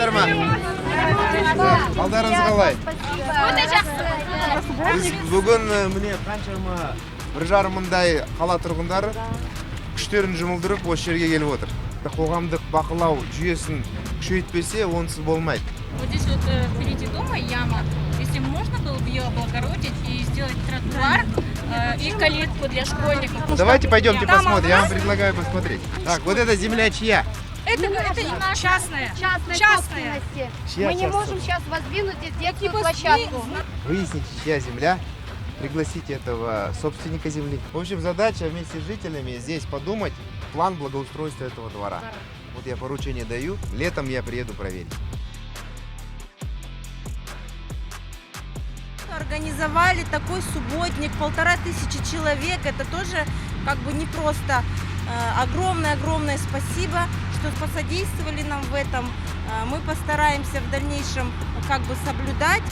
саламатсыздар ма? Қалдарыңыз қалай? Өте жақсы. Біз бүгін міне қаншама 1,5 мыңдай қала тұрғындары күштерін жұмылдырып осы жерге келіп отыр. Қоғамдық бақылау жүйесін күшейтпесе, онсыз болмайды. Вот здесь вот впереди дома яма. Если можно было бы ее облагородить и сделать тротуар и калитку для школьников. Давайте пойдемте посмотрим, я вам предлагаю посмотреть. Так, вот эта земля чья? Это частная. Частная собственности. Мы не можем сейчас воздвинуть здесь детскую площадку. Выясните, чья земля, пригласите этого собственника земли. В общем, задача вместе с жителями здесь подумать план благоустройства этого двора. Вот я поручение даю, летом я приеду проверить. Организовали такой субботник, 1500 человек. Это тоже как бы не просто. Огромное спасибо, что посодействовали нам в этом. Мы постараемся в дальнейшем как бы соблюдать.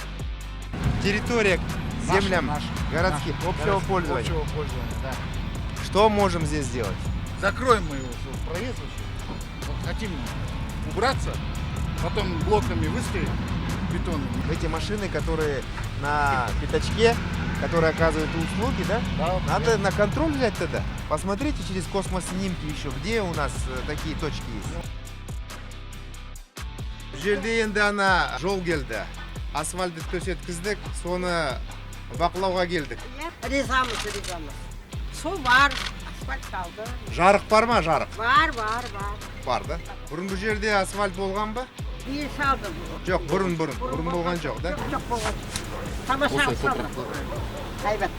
Территория к землям городских, общего пользования. Общего пользования, да. Что можем здесь сделать? Закроем мы его проезд вообще. Вот хотим убраться, потом блоками выставить бетонными. Эти машины, которые на пятачке, которые оказывают услуги, да? Да, Надо на контроль взять тогда. Посмотрите через космоснимки еще, где у нас такие точки есть. Бұл жерде енді ана жол келді. Асфальтты төсеткіздік, соны бақылауға келдік. Ризамыз. Су бар, асфальт қалды. Жарық бар ма, жарық? Бар. Бар, да? Бұрын бұл жерде асфальт болған ба? Үй салды. Жоқ, бұрын болған жоқ, да? Жоқ болған. Тамаша салды. Айбат.